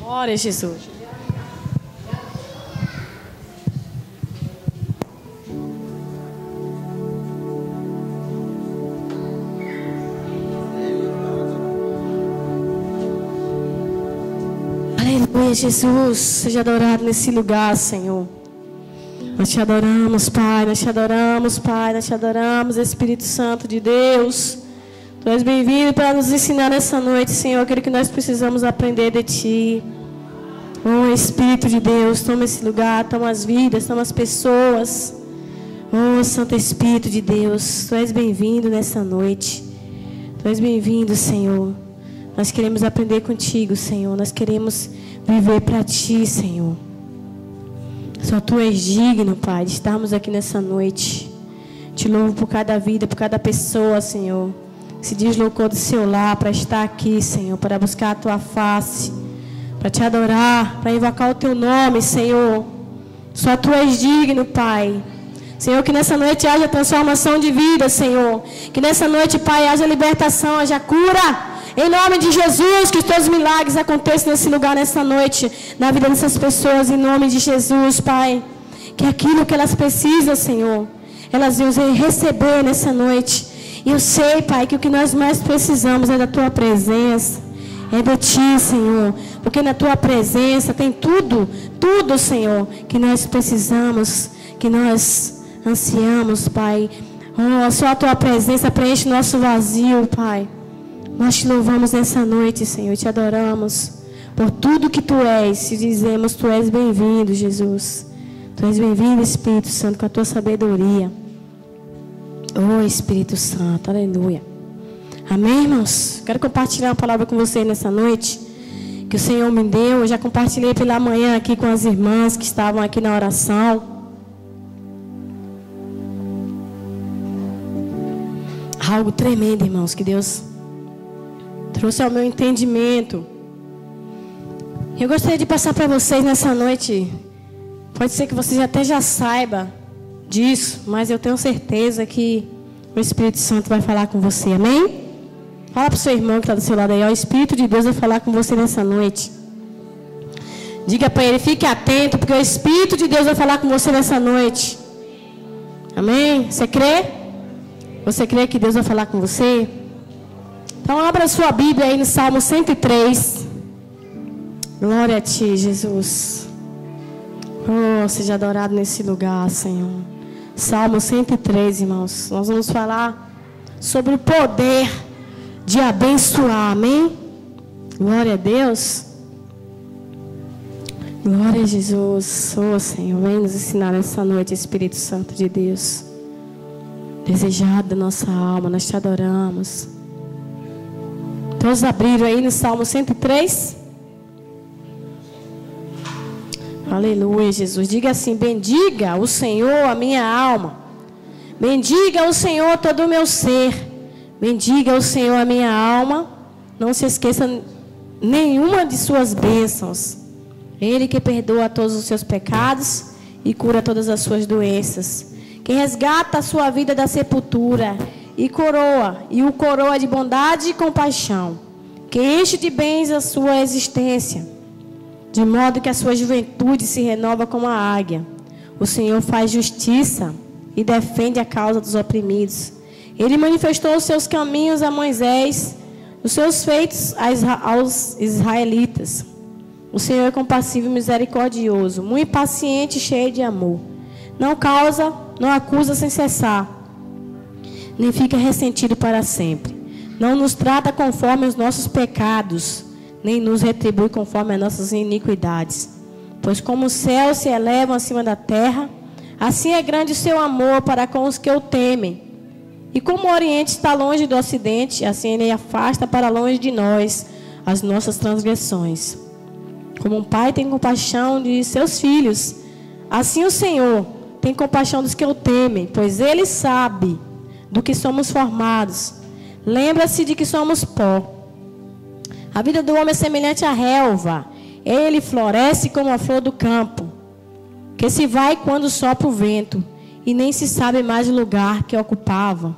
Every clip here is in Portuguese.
Glória a Jesus. Aleluia, Jesus. Seja adorado nesse lugar, Senhor. Nós te adoramos, Pai. Nós te adoramos, Pai. Nós te adoramos, Espírito Santo de Deus. Tu és bem-vindo para nos ensinar nessa noite, Senhor, aquilo que nós precisamos aprender de Ti. Oh, Espírito de Deus, toma esse lugar, toma as vidas, toma as pessoas. Oh, Santo Espírito de Deus, Tu és bem-vindo nessa noite. Tu és bem-vindo, Senhor. Nós queremos aprender contigo, Senhor. Nós queremos viver para Ti, Senhor. Só Tu és digno, Pai, de estarmos aqui nessa noite. Te louvo por cada vida, por cada pessoa, Senhor, que se deslocou do seu lar para estar aqui, Senhor, para buscar a Tua face, para Te adorar, para invocar o Teu nome, Senhor. Só Tu és digno, Pai. Senhor, que nessa noite haja transformação de vida, Senhor. Que nessa noite, Pai, haja libertação, haja cura. Em nome de Jesus, que todos os milagres aconteçam nesse lugar, nessa noite, na vida dessas pessoas, em nome de Jesus, Pai. Que aquilo que elas precisam, Senhor, elas venham receber nessa noite. E eu sei, Pai, que o que nós mais precisamos é da Tua presença. É de Ti, Senhor. Porque na Tua presença tem tudo, tudo, Senhor, que nós precisamos, que nós ansiamos, Pai. Oh, só a Tua presença preenche o nosso vazio, Pai. Nós Te louvamos nessa noite, Senhor, Te adoramos por tudo que Tu és. Te dizemos, Tu és bem-vindo, Jesus. Tu és bem-vindo, Espírito Santo, com a Tua sabedoria. Oh, Espírito Santo, aleluia. Amém, irmãos? Quero compartilhar uma palavra com vocês nessa noite, que o Senhor me deu. Eu já compartilhei pela manhã aqui com as irmãs que estavam aqui na oração. Algo tremendo, irmãos, que Deus trouxe ao meu entendimento. Eu gostaria de passar para vocês nessa noite. Pode ser que vocês até já saibam disso, mas eu tenho certeza que o Espírito Santo vai falar com você, amém? Fala para o seu irmão que está do seu lado aí, ó, o Espírito de Deus vai falar com você nessa noite. Diga para ele, fique atento, porque o Espírito de Deus vai falar com você nessa noite. Amém? Você crê? Você crê que Deus vai falar com você? Então abra a sua Bíblia aí no Salmo 103. Glória a Ti, Jesus. Oh, seja adorado nesse lugar, Senhor. Salmo 103, irmãos. Nós vamos falar sobre o poder de abençoar, amém? Glória a Deus. Glória a Jesus. Oh, Senhor, vem nos ensinar nessa noite, Espírito Santo de Deus. Desejado da nossa alma, nós Te adoramos. Todos abriram aí no Salmo 103? Aleluia, Jesus. Diga assim, bendiga o Senhor a minha alma. Bendiga o Senhor todo o meu ser. Bendiga o Senhor a minha alma. Não se esqueça nenhuma de suas bênçãos. Ele que perdoa todos os seus pecados e cura todas as suas doenças. Que resgata a sua vida da sepultura e o coroa de bondade e compaixão. Que enche de bens a sua existência, de modo que a sua juventude se renova como a águia. O Senhor faz justiça e defende a causa dos oprimidos. Ele manifestou os seus caminhos a Moisés, os seus feitos aos israelitas. O Senhor é compassivo e misericordioso, muito paciente e cheio de amor. Não acusa sem cessar, nem fica ressentido para sempre. Não nos trata conforme os nossos pecados, nem nos retribui conforme as nossas iniquidades. Pois como os céus se elevam acima da terra, assim é grande o seu amor para com os que o temem. E como o Oriente está longe do Ocidente, assim Ele afasta para longe de nós as nossas transgressões. Como um pai tem compaixão de seus filhos, assim o Senhor tem compaixão dos que o temem, pois Ele sabe do que somos formados. Lembra-se de que somos pó. A vida do homem é semelhante à relva. Ele floresce como a flor do campo, que se vai quando sopra o vento, e nem se sabe mais o lugar que ocupava.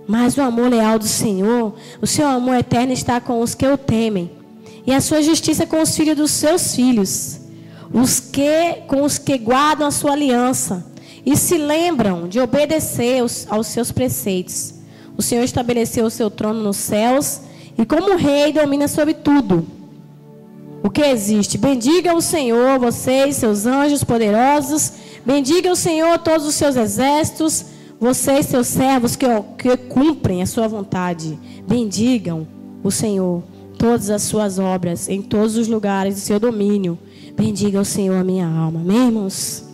Mas o amor leal do Senhor, o seu amor eterno está com os que o temem, e a sua justiça com os filhos dos seus filhos, com os que guardam a sua aliança e se lembram de obedecer aos seus preceitos. O Senhor estabeleceu o seu trono nos céus e como rei domina sobre tudo o que existe. Bendiga o Senhor, vocês, seus anjos poderosos. Bendiga o Senhor, todos os seus exércitos. Vocês, seus servos que cumprem a sua vontade. Bendigam o Senhor, todas as suas obras, em todos os lugares do seu domínio. Bendiga o Senhor a minha alma. Amém, irmãos?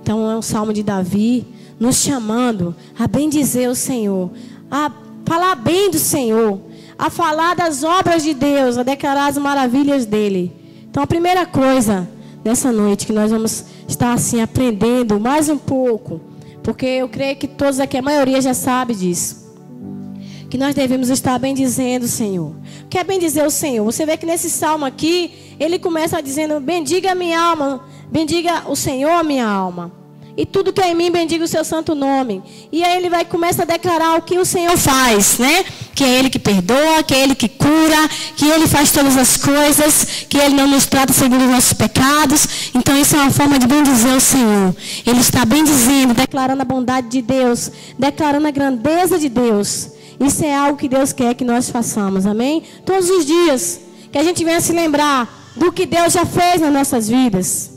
Então é um salmo de Davi nos chamando a bendizer o Senhor, a falar bem do Senhor, a falar das obras de Deus, a declarar as maravilhas dele. Então a primeira coisa nessa noite que nós vamos estar assim aprendendo mais um pouco, porque eu creio que todos aqui, a maioria já sabe disso, que nós devemos estar bendizendo o Senhor. O que é bendizer o Senhor? Você vê que nesse salmo aqui, ele começa dizendo: bendiga a minha alma, bendiga o Senhor, minha alma. E tudo que é em mim, bendiga o seu santo nome. E aí ele começa a declarar o que o Senhor faz, né? Que é Ele que perdoa, que é Ele que cura, que Ele faz todas as coisas, que Ele não nos trata segundo os nossos pecados. Então isso é uma forma de bendizer o Senhor. Ele está bendizendo, declarando a bondade de Deus, declarando a grandeza de Deus. Isso é algo que Deus quer que nós façamos, amém? Todos os dias, que a gente venha se lembrar do que Deus já fez nas nossas vidas.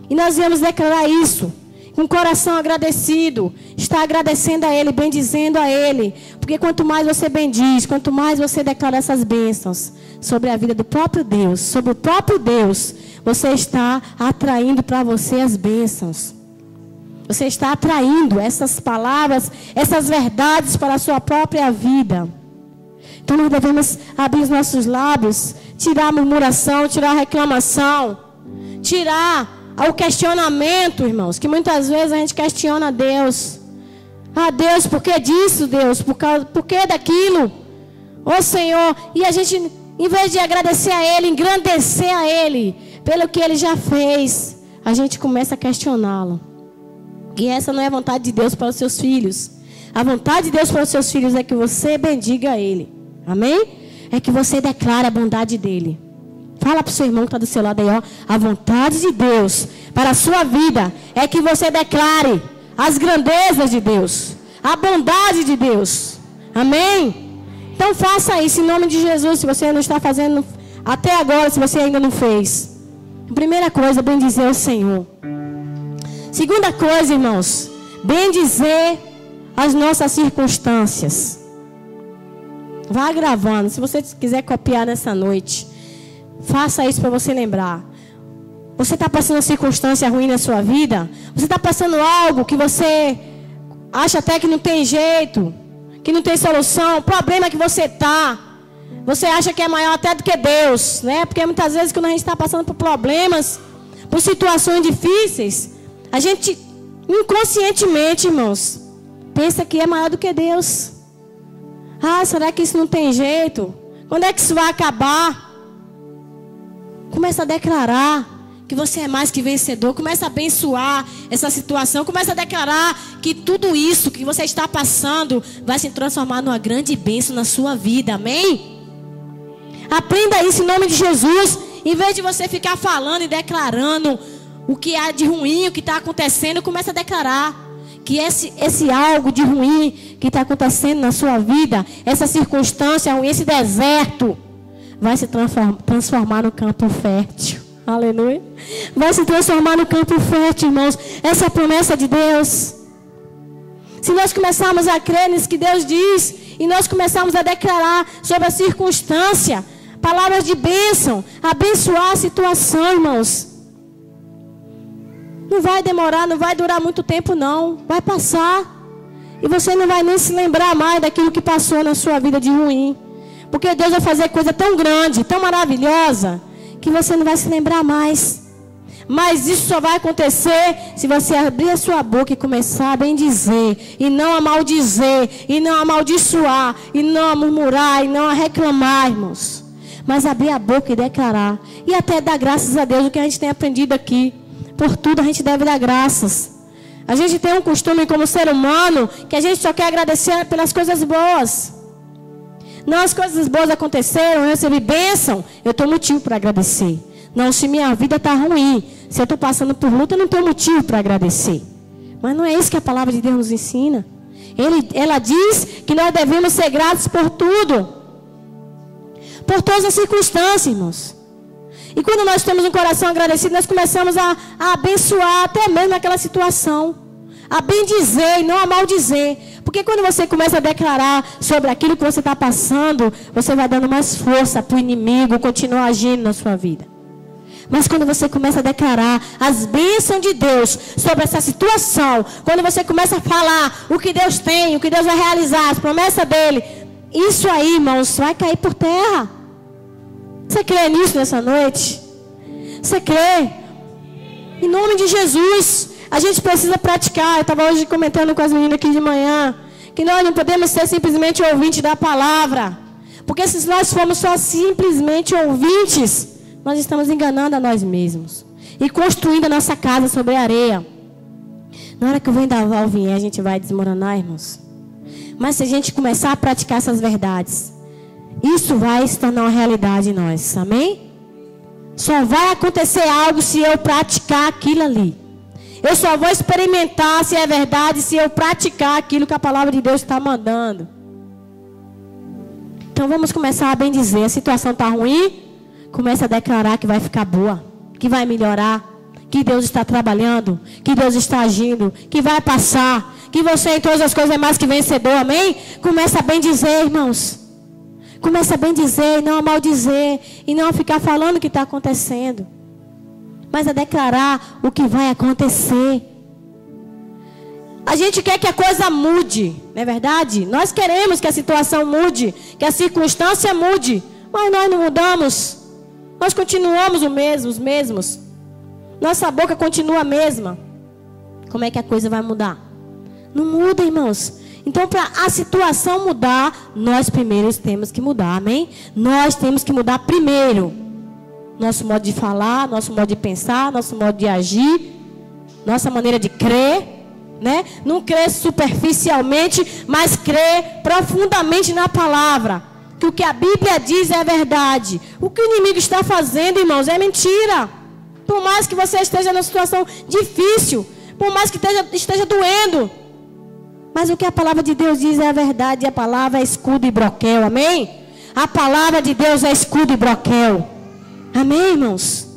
E nós viemos declarar isso. Com o coração agradecido, está agradecendo a Ele, bendizendo a Ele. Porque quanto mais você bendiz, quanto mais você declara essas bênçãos sobre a vida do próprio Deus, sobre o próprio Deus, você está atraindo para você as bênçãos. Você está atraindo essas palavras, essas verdades para a sua própria vida. Então nós devemos abrir os nossos lábios, tirar a murmuração, tirar a reclamação, tirar ao questionamento, irmãos, que muitas vezes a gente questiona a Deus. Ah, Deus, por que disso, Deus? Por que daquilo? Ô Senhor, e a gente, em vez de agradecer a Ele, engrandecer a Ele, pelo que Ele já fez, a gente começa a questioná-lo. E essa não é a vontade de Deus para os seus filhos. A vontade de Deus para os seus filhos é que você bendiga a Ele. Amém? É que você declare a bondade dEle. Fala para o seu irmão que está do seu lado aí, ó. A vontade de Deus para a sua vida é que você declare as grandezas de Deus, a bondade de Deus. Amém? Então faça isso em nome de Jesus. Se você não está fazendo até agora, se você ainda não fez. Primeira coisa, bendizer o Senhor. Segunda coisa, irmãos, bendizer as nossas circunstâncias. Vá gravando. Se você quiser copiar nessa noite, faça isso para você lembrar. Você está passando uma circunstância ruim na sua vida? Você está passando algo que você acha até que não tem jeito, que não tem solução? O problema que você está, você acha que é maior até do que Deus, né? Porque muitas vezes quando a gente está passando por problemas, por situações difíceis, a gente inconscientemente, irmãos, pensa que é maior do que Deus. Ah, será que isso não tem jeito? Quando é que isso vai acabar? Começa a declarar que você é mais que vencedor. Começa a abençoar essa situação. Começa a declarar que tudo isso que você está passando vai se transformar numa grande bênção na sua vida. Amém? Aprenda isso em nome de Jesus. Em vez de você ficar falando e declarando o que há de ruim, o que está acontecendo, começa a declarar que esse algo de ruim que está acontecendo na sua vida, essa circunstância ruim, esse deserto, vai se transformar no campo fértil. Aleluia. Vai se transformar no campo fértil, irmãos. Essa é a promessa de Deus. Se nós começarmos a crer nisso que Deus diz, e nós começarmos a declarar sobre a circunstância, palavras de bênção, abençoar a situação, irmãos. Não vai demorar, não vai durar muito tempo não. Vai passar. E você não vai nem se lembrar mais daquilo que passou na sua vida de ruim. Porque Deus vai fazer coisa tão grande, tão maravilhosa, que você não vai se lembrar mais. Mas isso só vai acontecer se você abrir a sua boca e começar a bendizer, e não a maldizer, e não a amaldiçoar, e não a murmurar, e não a reclamar, irmãos. Mas abrir a boca e declarar. E até dar graças a Deus, o que a gente tem aprendido aqui. Por tudo a gente deve dar graças. A gente tem um costume como ser humano, que a gente só quer agradecer pelas coisas boas. Não, as coisas boas aconteceram, eu recebi bênção. Eu tenho motivo para agradecer. Não, se minha vida está ruim, se eu estou passando por luta, eu não tenho motivo para agradecer. Mas não é isso que a palavra de Deus nos ensina. Ela diz que nós devemos ser gratos por tudo. Por todas as circunstâncias, irmãos. E quando nós temos um coração agradecido, nós começamos a abençoar até mesmo aquela situação. A bendizer e não a maldizer. Porque quando você começa a declarar sobre aquilo que você está passando, você vai dando mais força para o inimigo continuar agindo na sua vida. Mas quando você começa a declarar as bênçãos de Deus sobre essa situação, quando você começa a falar o que Deus tem, o que Deus vai realizar, as promessas dele, isso aí, irmãos, vai cair por terra. Você crê nisso nessa noite? Você crê? Em nome de Jesus, a gente precisa praticar. Eu estava hoje comentando com as meninas aqui de manhã, que nós não podemos ser simplesmente ouvintes da palavra. Porque se nós formos só simplesmente ouvintes, nós estamos enganando a nós mesmos. E construindo a nossa casa sobre a areia. Na hora que o vendaval vier, a gente vai desmoronar, irmãos. Mas se a gente começar a praticar essas verdades, isso vai se tornar uma realidade em nós. Amém? Só vai acontecer algo se eu praticar aquilo ali. Eu só vou experimentar se é verdade se eu praticar aquilo que a palavra de Deus está mandando. Então vamos começar a bem dizer. A situação está ruim. Comece a declarar que vai ficar boa, que vai melhorar, que Deus está trabalhando, que Deus está agindo, que vai passar, que você em todas as coisas é mais que vencedor, amém? Comece a bem dizer, irmãos. Comece a bem dizer e não a maldizer, e não a ficar falando o que está acontecendo, mas a declarar o que vai acontecer. A gente quer que a coisa mude, não é verdade? Nós queremos que a situação mude, que a circunstância mude, mas nós não mudamos. Nós continuamos os mesmos. Nossa boca continua a mesma. Como é que a coisa vai mudar? Não muda, irmãos. Então, para a situação mudar, nós primeiro temos que mudar, amém? Nós temos que mudar primeiro. Nosso modo de falar, nosso modo de pensar, nosso modo de agir, nossa maneira de crer, né? Não crer superficialmente, mas crer profundamente na palavra. Que o que a Bíblia diz é verdade. O que o inimigo está fazendo, irmãos, é mentira. Por mais que você esteja numa situação difícil, por mais que esteja doendo, mas o que a palavra de Deus diz é a verdade. E a palavra é escudo e broquel, amém? A palavra de Deus é escudo e broquel, amém, irmãos?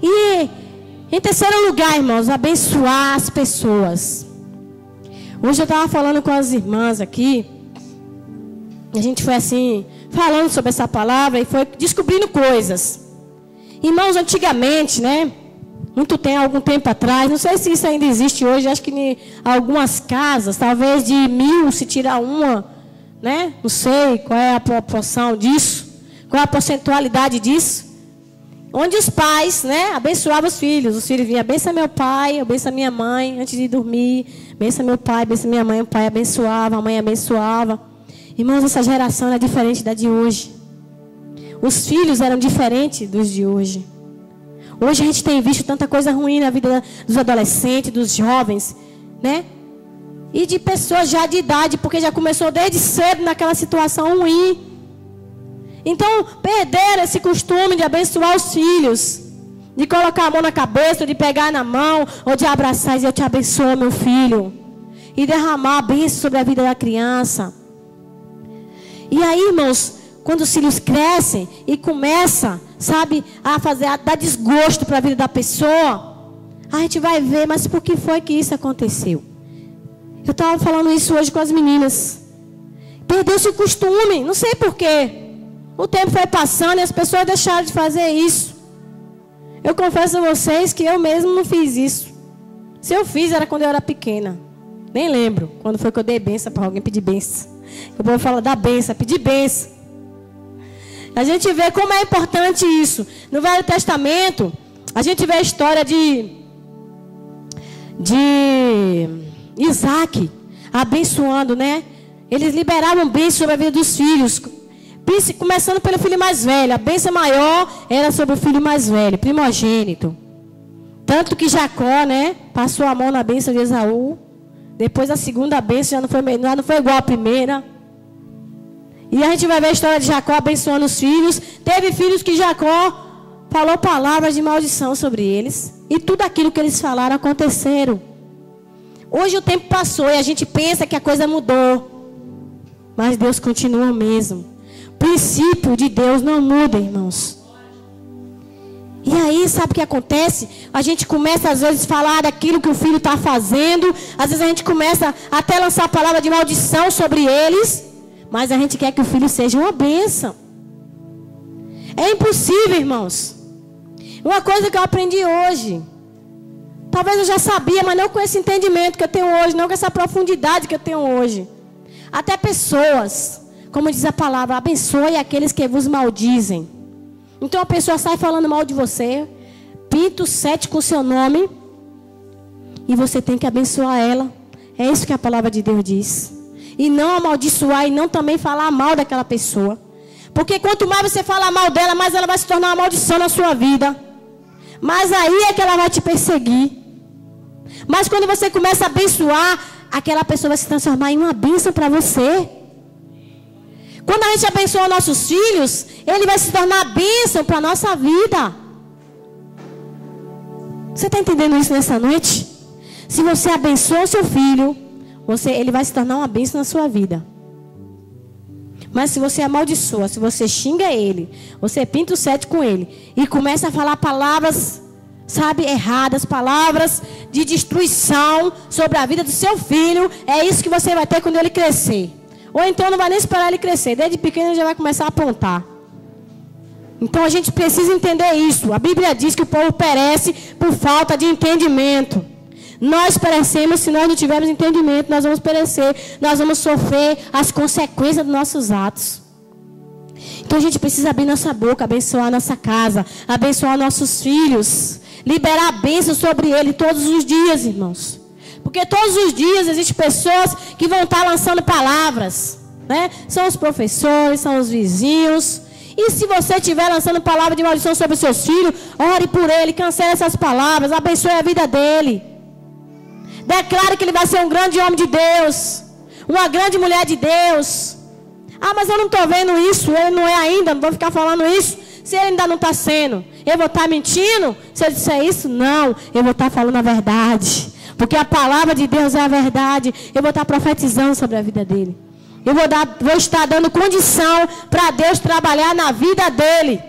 E em terceiro lugar, irmãos, abençoar as pessoas. Hoje eu estava falando com as irmãs aqui. A gente foi assim, falando sobre essa palavra e foi descobrindo coisas. Irmãos, antigamente, né? Algum tempo atrás, não sei se isso ainda existe hoje, acho que em algumas casas, talvez de 1000 se tira uma, né? Não sei qual é a proporção disso, qual é a percentualidade disso. Onde os pais, né, abençoavam os filhos vinham, abençoa meu pai, abençoa minha mãe, antes de dormir, abençoa meu pai, abençoa minha mãe, o pai abençoava, a mãe abençoava. Irmãos, essa geração era diferente da de hoje. Os filhos eram diferentes dos de hoje. Hoje a gente tem visto tanta coisa ruim na vida dos adolescentes, dos jovens, né? E de pessoas já de idade, porque já começou desde cedo naquela situação ruim. Então, perderam esse costume de abençoar os filhos, de colocar a mão na cabeça, de pegar na mão, ou de abraçar e dizer, eu te abençoo, meu filho. E derramar a bênção sobre a vida da criança. E aí, irmãos, quando os filhos crescem e começam, sabe, a dar desgosto para a vida da pessoa, a gente vai ver, mas por que foi que isso aconteceu? Eu estava falando isso hoje com as meninas. Perdeu-se o costume, não sei por quê. O tempo foi passando e as pessoas deixaram de fazer isso. Eu confesso a vocês que eu mesmo não fiz isso. Se eu fiz, era quando eu era pequena. Nem lembro quando foi que eu dei benção para alguém pedir benção. Eu vou falar da benção, pedir benção. A gente vê como é importante isso. No Velho Testamento, a gente vê a história de Isaac abençoando, né? Eles liberavam bênção sobre a vida dos filhos. Começando pelo filho mais velho. A bênção maior era sobre o filho mais velho, primogênito. Tanto que Jacó, né, passou a mão na bênção de Esaú. Depois a segunda bênção já não foi igual à primeira. E a gente vai ver a história de Jacó abençoando os filhos. Teve filhos que Jacó falou palavras de maldição sobre eles. E tudo aquilo que eles falaram aconteceram. Hoje o tempo passou e a gente pensa que a coisa mudou. Mas Deus continua o mesmo. O princípio de Deus não muda, irmãos. E aí, sabe o que acontece? A gente começa às vezes a falar daquilo que o filho está fazendo. Às vezes a gente começa até a lançar a palavra de maldição sobre eles. Mas a gente quer que o filho seja uma bênção. É impossível, irmãos. Uma coisa que eu aprendi hoje. Talvez eu já sabia, mas não com esse entendimento que eu tenho hoje. Não com essa profundidade que eu tenho hoje. Até pessoas, como diz a palavra, abençoe aqueles que vos maldizem. Então a pessoa sai falando mal de você, pinta o 7 com o seu nome, e você tem que abençoar ela. É isso que a palavra de Deus diz. E não amaldiçoar e não também falar mal daquela pessoa. Porque quanto mais você fala mal dela, mais ela vai se tornar uma maldição na sua vida. Mas aí é que ela vai te perseguir. Mas quando você começa a abençoar, aquela pessoa vai se transformar em uma bênção para você. Quando a gente abençoa nossos filhos, ele vai se tornar bênção para a nossa vida. Você está entendendo isso nessa noite? Se você abençoa o seu filho, ele vai se tornar uma bênção na sua vida. Mas se você amaldiçoa, se você xinga ele, você pinta o 7 com ele e começa a falar palavras, sabe, erradas, palavras de destruição sobre a vida do seu filho, é isso que você vai ter quando ele crescer. Ou então não vai nem esperar ele crescer. Desde pequeno ele já vai começar a apontar. Então a gente precisa entender isso. A Bíblia diz que o povo perece por falta de entendimento. Nós perecemos se nós não tivermos entendimento. Nós vamos perecer. Nós vamos sofrer as consequências dos nossos atos. Então a gente precisa abrir nossa boca, abençoar a nossa casa, abençoar nossos filhos. Liberar bênçãos sobre ele todos os dias, irmãos. Porque todos os dias existem pessoas que vão estar lançando palavras, né? São os professores, são os vizinhos. E se você estiver lançando palavra de maldição sobre os seus filhos, ore por ele, cancele essas palavras, abençoe a vida dele. Declare que ele vai ser um grande homem de Deus, uma grande mulher de Deus. Ah, mas eu não estou vendo isso, ele não é ainda, não vou ficar falando isso. Se ele ainda não está sendo, eu vou estar mentindo? Se eu disser isso, não, eu vou estar falando a verdade. Porque a palavra de Deus é a verdade. Eu vou estar profetizando sobre a vida dele. Eu vou estar dando condição para Deus trabalhar na vida dele.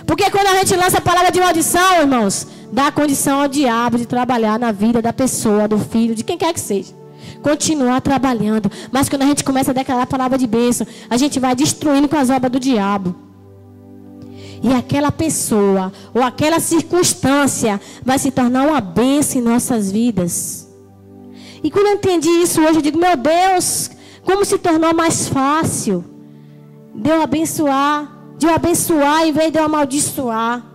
Porque quando a gente lança a palavra de maldição, irmãos, dá condição ao diabo de trabalhar na vida da pessoa, do filho, de quem quer que seja. Continuar trabalhando. Mas quando a gente começa a declarar a palavra de bênção, a gente vai destruindo com as obras do diabo. E aquela pessoa ou aquela circunstância vai se tornar uma bênção em nossas vidas. E quando eu entendi isso hoje, eu digo, meu Deus, como se tornou mais fácil de eu abençoar em vez de eu amaldiçoar.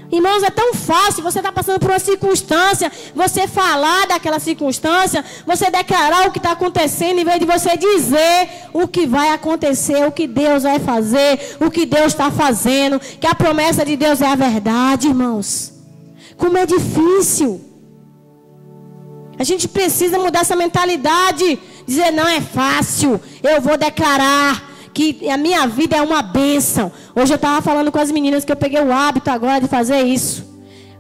Irmãos, é tão fácil, você está passando por uma circunstância, você falar daquela circunstância, você declarar o que está acontecendo, em vez de você dizer o que vai acontecer, o que Deus vai fazer, o que Deus está fazendo, que a promessa de Deus é a verdade, irmãos. Como é difícil. A gente precisa mudar essa mentalidade, dizer, não é fácil, eu vou declarar que a minha vida é uma bênção. Hoje eu estava falando com as meninas que eu peguei o hábito agora de fazer isso.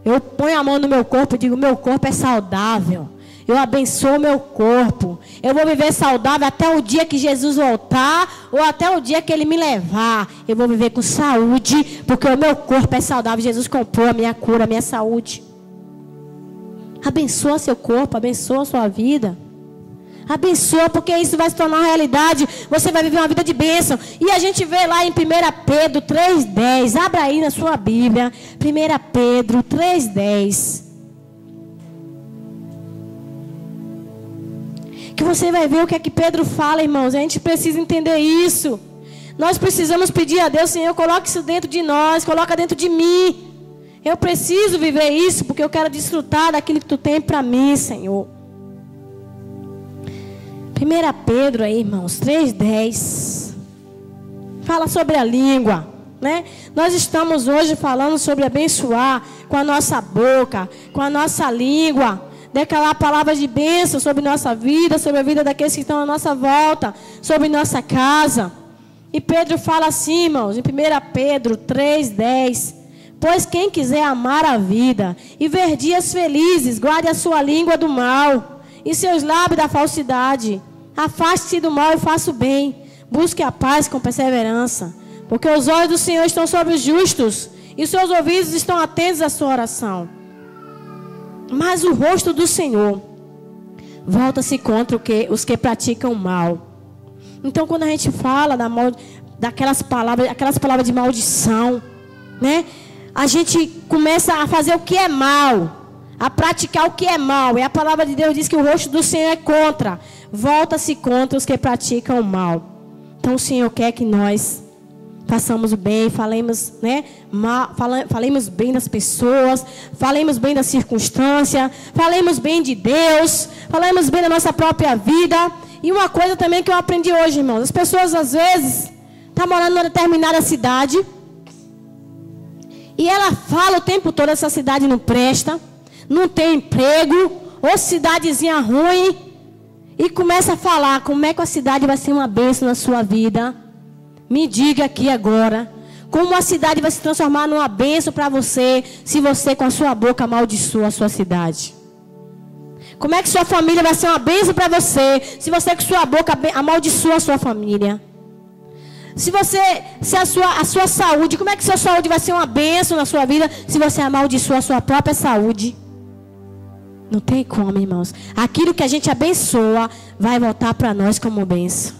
Eu ponho a mão no meu corpo e digo, meu corpo é saudável. Eu abençoo o meu corpo. Eu vou viver saudável até o dia que Jesus voltar ou até o dia que Ele me levar. Eu vou viver com saúde, porque o meu corpo é saudável. Jesus comprou a minha cura, a minha saúde. Abençoa seu corpo, abençoa a sua vida. Abençoa, porque isso vai se tornar uma realidade. Você vai viver uma vida de bênção. E a gente vê lá em 1 Pedro 3,10. Abra aí na sua Bíblia. 1 Pedro 3,10. Que você vai ver o que é que Pedro fala, irmãos. A gente precisa entender isso. Nós precisamos pedir a Deus, Senhor, coloque isso dentro de nós. Coloca dentro de mim. Eu preciso viver isso, porque eu quero desfrutar daquilo que Tu tem para mim, Senhor. 1 Pedro aí, irmãos, 3,10. Fala sobre a língua, né? Nós estamos hoje falando sobre abençoar com a nossa boca, com a nossa língua. declarar palavras de bênção sobre nossa vida, sobre a vida daqueles que estão à nossa volta, sobre nossa casa. E Pedro fala assim, irmãos, em 1 Pedro 3:10. Pois quem quiser amar a vida e ver dias felizes, guarde a sua língua do mal e seus lábios da falsidade. Afaste-se do mal e faça o bem. Busque a paz com perseverança. Porque os olhos do Senhor estão sobre os justos e os seus ouvidos estão atentos à sua oração. Mas o rosto do Senhor volta-se contra os que praticam o mal. Então, quando a gente fala daquelas palavras de maldição, né? A gente começa a fazer o que é mal, a praticar o que é mal. E a palavra de Deus diz que o rosto do Senhor é contra. Volta-se contra os que praticam o mal. Então o Senhor quer que nós façamos o bem, falemos bem das pessoas, falemos bem da circunstância, falemos bem de Deus, falemos bem da nossa própria vida. E uma coisa também que eu aprendi hoje, irmãos. As pessoas às vezes estão morando numa determinada cidade. E ela fala o tempo todo, essa cidade não presta, não tem emprego, ou cidadezinha ruim. E começa a falar como é que a cidade vai ser uma bênção na sua vida. Me diga aqui agora, como a cidade vai se transformar numa bênção para você, se você com a sua boca amaldiçoa a sua cidade. Como é que sua família vai ser uma bênção para você, se você com sua boca amaldiçoa a sua família. Se a sua saúde, como é que sua saúde vai ser uma bênção na sua vida se você amaldiçoa a sua própria saúde? Não tem como, irmãos. Aquilo que a gente abençoa vai voltar para nós como bênção.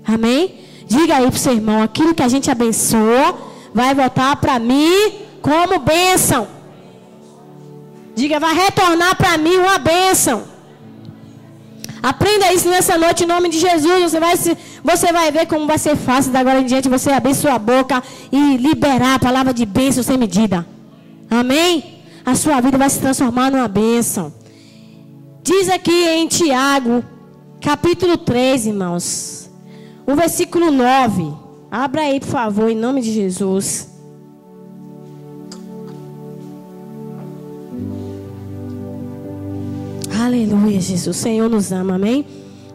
Amém? Diga aí para o seu irmão, aquilo que a gente abençoa vai voltar para mim como bênção. Diga, vai retornar para mim uma bênção. Aprenda isso nessa noite em nome de Jesus. Você vai ver como vai ser fácil da agora em diante você abrir sua boca e liberar a palavra de bênção sem medida. Amém? A sua vida vai se transformar numa bênção. Diz aqui em Tiago, capítulo 3, irmãos. O versículo 9. Abra aí, por favor, em nome de Jesus. Aleluia, Jesus. O Senhor nos ama, amém?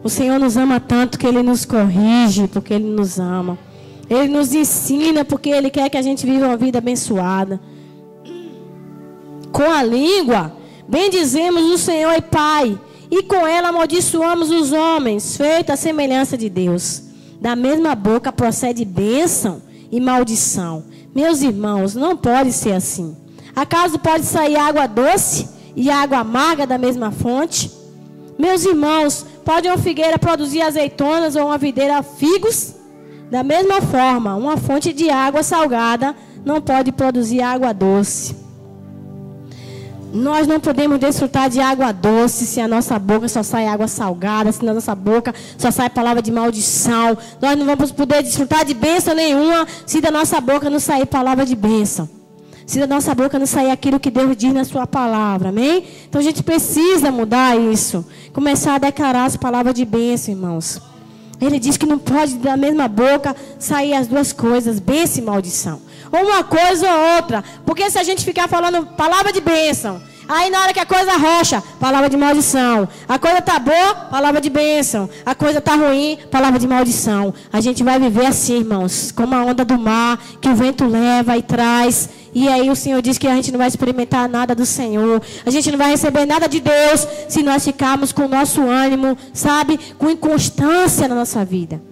O Senhor nos ama tanto que Ele nos corrige, porque Ele nos ama. Ele nos ensina, porque Ele quer que a gente viva uma vida abençoada. Com a língua, bendizemos o Senhor e Pai, e com ela amaldiçoamos os homens, feita a semelhança de Deus. Da mesma boca procede bênção e maldição. Meus irmãos, não pode ser assim. Acaso pode sair água doce e água amarga da mesma fonte? Meus irmãos, pode uma figueira produzir azeitonas ou uma videira figos? Da mesma forma, uma fonte de água salgada não pode produzir água doce. Nós não podemos desfrutar de água doce se a nossa boca só sai água salgada, se na nossa boca só sai palavra de maldição. Nós não vamos poder desfrutar de bênção nenhuma se da nossa boca não sair palavra de bênção. Se da nossa boca não sair aquilo que Deus diz na sua palavra, amém? Então a gente precisa mudar isso. Começar a declarar as palavras de bênção, irmãos. Ele diz que não pode da mesma boca sair as duas coisas, bênção e maldição. Ou uma coisa ou outra. Porque se a gente ficar falando palavra de bênção, aí na hora que a coisa rocha, palavra de maldição. A coisa tá boa, palavra de bênção. A coisa tá ruim, palavra de maldição. A gente vai viver assim, irmãos, como a onda do mar, que o vento leva e traz. E aí o Senhor diz que a gente não vai experimentar nada do Senhor. A gente não vai receber nada de Deus se nós ficarmos com o nosso ânimo, sabe, com inconstância na nossa vida.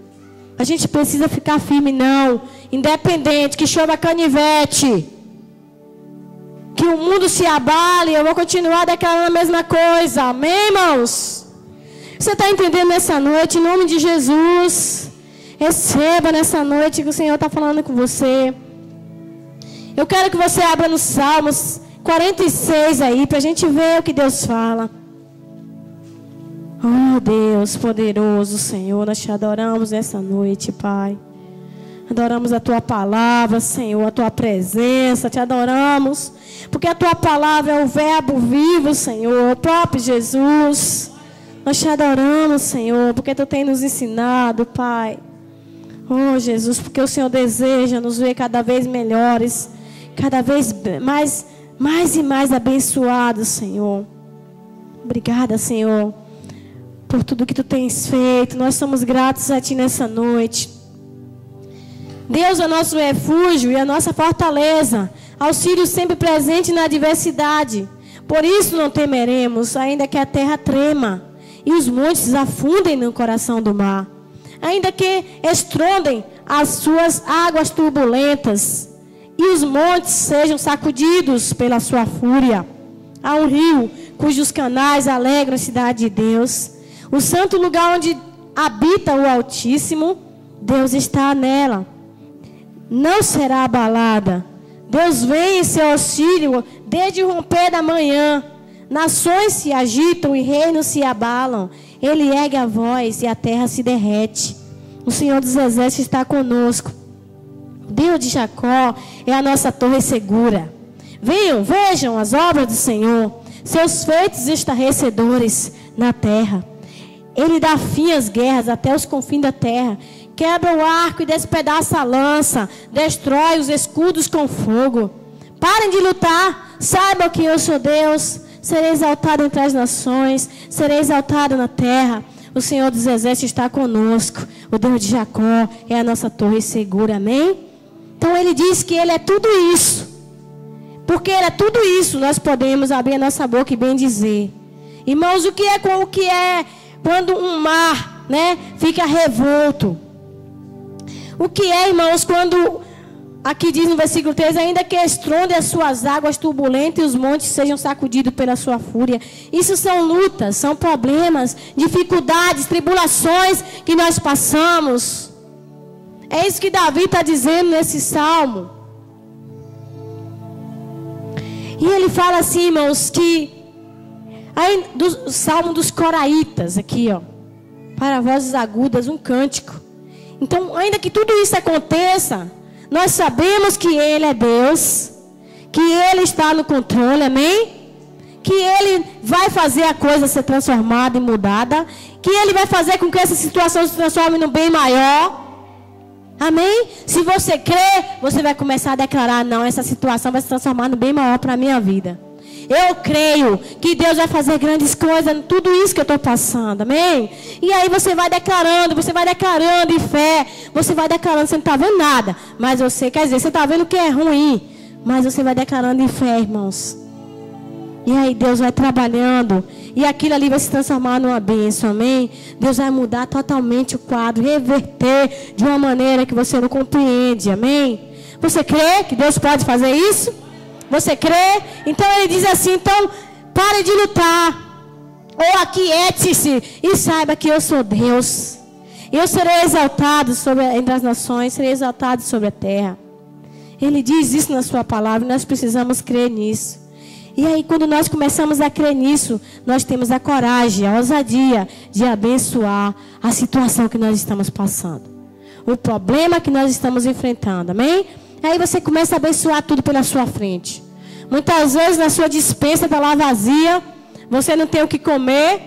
A gente precisa ficar firme, não. Independente, que chova canivete, que o mundo se abale, eu vou continuar declarando a mesma coisa. Amém, irmãos? Você está entendendo nessa noite, em nome de Jesus? Receba nessa noite que o Senhor está falando com você. Eu quero que você abra no Salmos 46 aí, para a gente ver o que Deus fala. Oh, Deus poderoso, Senhor, nós te adoramos nessa noite, Pai. Adoramos a Tua palavra, Senhor, a Tua presença, te adoramos. Porque a Tua palavra é o verbo vivo, Senhor, o próprio Jesus. Nós te adoramos, Senhor, porque Tu tem nos ensinado, Pai. Oh, Jesus, porque o Senhor deseja nos ver cada vez melhores, cada vez mais e mais abençoados, Senhor. Obrigada, Senhor, por tudo que Tu tens feito. Nós somos gratos a Ti nessa noite. Deus é nosso refúgio e a nossa fortaleza, auxílio sempre presente na adversidade. Por isso não temeremos, ainda que a terra trema e os montes afundem no coração do mar, ainda que estrondem as suas águas turbulentas e os montes sejam sacudidos pela sua fúria. Há um rio cujos canais alegram a cidade de Deus, o santo lugar onde habita o Altíssimo. Deus está nela, não será abalada. Deus vem em seu auxílio desde o romper da manhã. Nações se agitam e reinos se abalam. Ele ergue a voz e a terra se derrete. O Senhor dos Exércitos está conosco. Deus de Jacó é a nossa torre segura. Venham, vejam as obras do Senhor, seus feitos estarrecedores na terra. Ele dá fim às guerras até os confins da terra. Quebra o arco e despedaça a lança. Destrói os escudos com fogo. Parem de lutar. Saibam que eu sou Deus. Serei exaltado entre as nações. Serei exaltado na terra. O Senhor dos Exércitos está conosco. O Deus de Jacó é a nossa torre segura. Amém? Então ele diz que ele é tudo isso. Porque ele é tudo isso, nós podemos abrir a nossa boca e bem dizer. Irmãos, o que é quando um mar, né, fica revolto? O que é, irmãos, quando, aqui diz no versículo 3, ainda que estronde as suas águas turbulentas e os montes sejam sacudidos pela sua fúria. Isso são lutas, são problemas, dificuldades, tribulações que nós passamos. É isso que Davi está dizendo nesse salmo. E ele fala assim, irmãos, que aí, do salmo dos coraitas, aqui, ó, para vozes agudas, um cântico. Então, ainda que tudo isso aconteça, nós sabemos que Ele é Deus, que Ele está no controle, amém? Que Ele vai fazer a coisa ser transformada e mudada, que Ele vai fazer com que essa situação se transforme num bem maior. Amém? Se você crê, você vai começar a declarar: não, essa situação vai se transformar no bem maior para a minha vida. Eu creio que Deus vai fazer grandes coisas em tudo isso que eu estou passando, amém? E aí você vai declarando em fé, você vai declarando, você não está vendo nada, mas você, quer dizer, você está vendo que é ruim, mas você vai declarando em fé, irmãos. E aí Deus vai trabalhando, e aquilo ali vai se transformar numa bênção, amém? Deus vai mudar totalmente o quadro, reverter de uma maneira que você não compreende, amém? Você crê que Deus pode fazer isso? Você crê? Então ele diz assim: então pare de lutar, ou aquiete-se e saiba que eu sou Deus. Eu serei exaltado entre as nações, serei exaltado sobre a terra. Ele diz isso na sua palavra, e nós precisamos crer nisso. E aí quando nós começamos a crer nisso, nós temos a coragem, a ousadia de abençoar a situação que nós estamos passando, o problema que nós estamos enfrentando, amém? Aí você começa a abençoar tudo pela sua frente. Muitas vezes na sua despensa está lá vazia, você não tem o que comer.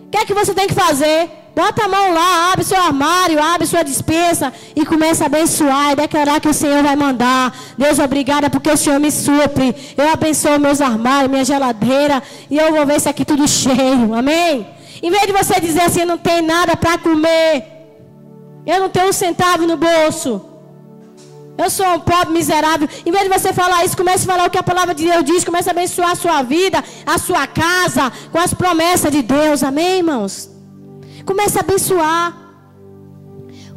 O que é que você tem que fazer? Bota a mão lá, abre seu armário, abre sua despensa e começa a abençoar e declarar que o Senhor vai mandar. Deus, obrigada porque o Senhor me supre. Eu abençoo meus armários, minha geladeira, e eu vou ver isso aqui tudo cheio, amém? Em vez de você dizer assim: eu não tenho nada para comer, eu não tenho um centavo no bolso, eu sou um pobre miserável. Em vez de você falar isso, comece a falar o que a palavra de Deus diz. Comece a abençoar a sua vida, a sua casa, com as promessas de Deus. Amém, irmãos? Comece a abençoar.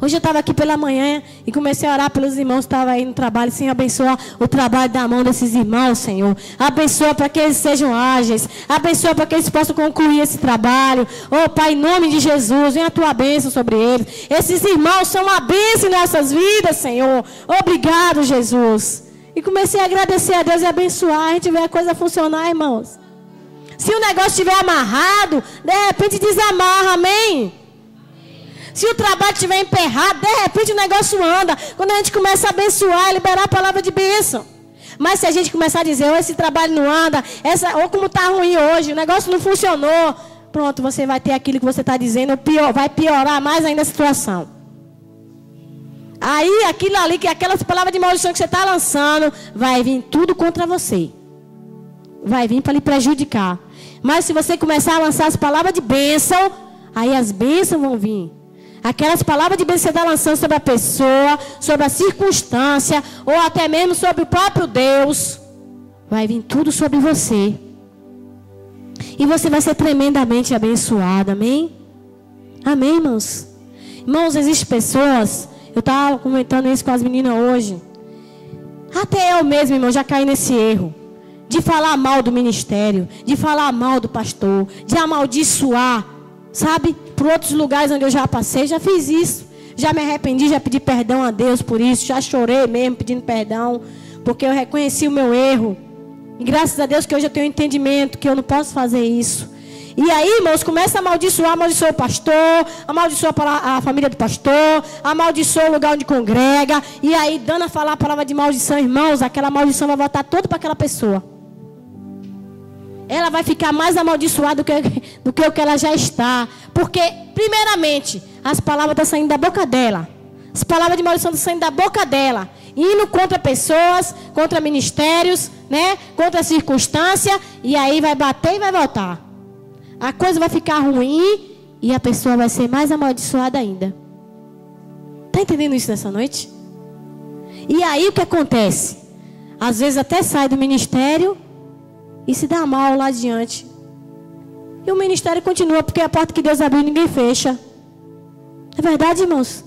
Hoje eu estava aqui pela manhã e comecei a orar pelos irmãos que estavam aí no trabalho. Senhor, abençoa o trabalho da mão desses irmãos, Senhor. Abençoa para que eles sejam ágeis. Abençoa para que eles possam concluir esse trabalho. Oh, Pai, em nome de Jesus, vem a tua bênção sobre eles. Esses irmãos são uma bênção em nossas vidas, Senhor. Obrigado, Jesus. E comecei a agradecer a Deus e abençoar. A gente vê a coisa funcionar, irmãos. Se o negócio estiver amarrado, de repente desamarra, amém? Se o trabalho estiver emperrado, de repente o negócio anda. Quando a gente começa a abençoar, liberar a palavra de bênção. Mas se a gente começar a dizer: oh, esse trabalho não anda, ou como está ruim hoje, o negócio não funcionou, pronto, você vai ter aquilo que você está dizendo, vai piorar mais ainda a situação. Aí aquilo ali, aquelas palavras de maldição que você está lançando, vai vir tudo contra você. vai vir para lhe prejudicar. Mas se você começar a lançar as palavras de bênção, aí as bênçãos vão vir. Aquelas palavras de bênção que você está lançando sobre a pessoa, sobre a circunstância, ou até mesmo sobre o próprio Deus, vai vir tudo sobre você. E você vai ser tremendamente abençoado, amém? Amém, irmãos? Irmãos, existem pessoas, eu estava comentando isso com as meninas hoje. Até eu mesmo, irmão, já caí nesse erro. De falar mal do ministério, de falar mal do pastor, de amaldiçoar, sabe? Por outros lugares onde eu já passei, já fiz isso. Já me arrependi, já pedi perdão a Deus por isso. Já chorei mesmo pedindo perdão, porque eu reconheci o meu erro. E graças a Deus que hoje eu tenho entendimento que eu não posso fazer isso. E aí, irmãos, começa a amaldiçoar o pastor, amaldiçoa a família do pastor, amaldiçoa o lugar onde congrega. E aí, dando a falar a palavra de maldição, irmãos, aquela maldição vai voltar toda para aquela pessoa. Ela vai ficar mais amaldiçoada do que o que ela já está. Porque, primeiramente, as palavras estão saindo da boca dela. As palavras de maldição estão saindo da boca dela. Indo contra pessoas, contra ministérios, né? Contra circunstância. E aí vai bater e vai voltar. A coisa vai ficar ruim e a pessoa vai ser mais amaldiçoada ainda. Está entendendo isso nessa noite? E aí o que acontece? Às vezes até sai do ministério e se dá mal lá adiante. E o ministério continua, porque a porta que Deus abriu ninguém fecha. É verdade, irmãos?